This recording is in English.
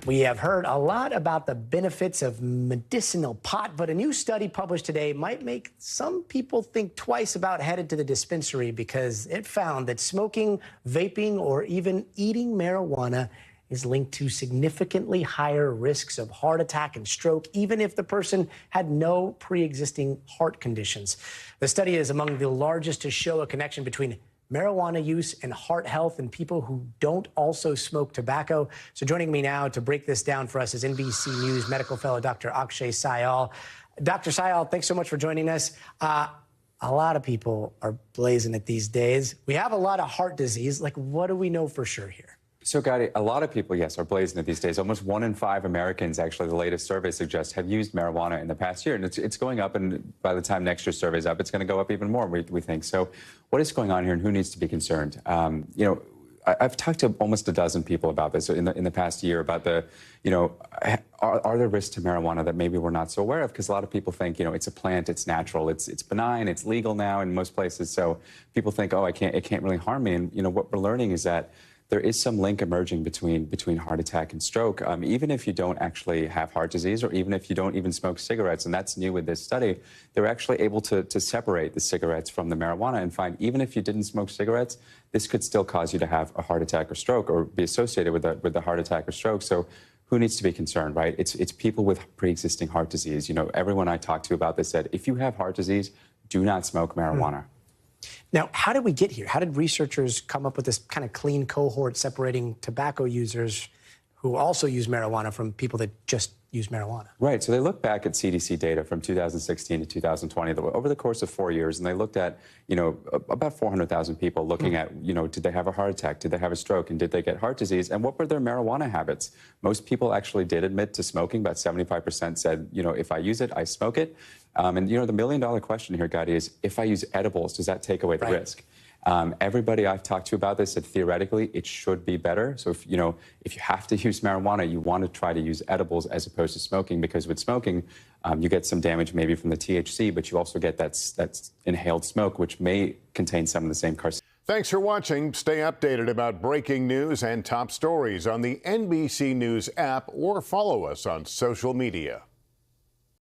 We have heard a lot about the benefits of medicinal pot, but a new study published today might make some people think twice about headed to the dispensary because it found that smoking, vaping, or even eating marijuana is linked to significantly higher risks of heart attack and stroke, even if the person had no pre-existing heart conditions. The study is among the largest to show a connection between marijuana use and heart health in people who don't also smoke tobacco. So joining me now to break this down for us is NBC News medical fellow Dr. Akshay Syal. Dr. Syal, thanks so much for joining us. A lot of people are blazing it these days. We have a lot of heart disease. Like, what do we know for sure here? So, Gadi, a lot of people, yes, are blazing it these days. Almost 1 in 5 Americans, actually, the latest survey suggests, have used marijuana in the past year. And it's going up, and by the time next year's survey is up, it's going to go up even more, we think. So what is going on here, and who needs to be concerned? I've talked to almost a dozen people about this in the past year about are there risks to marijuana that maybe we're not so aware of? Because a lot of people think, it's a plant, it's natural, it's benign, it's legal now in most places. So people think, oh, it can't really harm me. And, what we're learning is that there is some link emerging between heart attack and stroke, even if you don't actually have heart disease or even if you don't even smoke cigarettes. And that's new with this study. They were actually able to separate the cigarettes from the marijuana and find even if you didn't smoke cigarettes, this could still cause you to have a heart attack or stroke or be associated with the heart attack or stroke. So who needs to be concerned, right? It's people with pre-existing heart disease. Everyone I talked to about this said, if you have heart disease, do not smoke marijuana. Now, how did we get here? How did researchers come up with this kind of clean cohort separating tobacco users who also use marijuana from people that just use marijuana? Right. So they looked back at CDC data from 2016 to 2020 over the course of 4 years, and they looked at, about 400,000 people looking at, did they have a heart attack? Did they have a stroke? And did they get heart disease? And what were their marijuana habits? Most people actually did admit to smoking. About 75% said, if I use it, I smoke it. And, the million-dollar question here, Gadi, is if I use edibles, does that take away the risk? Everybody I've talked to about this said theoretically it should be better. So if you have to use marijuana, you want to try to use edibles as opposed to smoking, because with smoking, you get some damage maybe from the THC, but you also get that inhaled smoke, which may contain some of the same carcinogens. Thanks for watching. Stay updated about breaking news and top stories on the NBC News app or follow us on social media.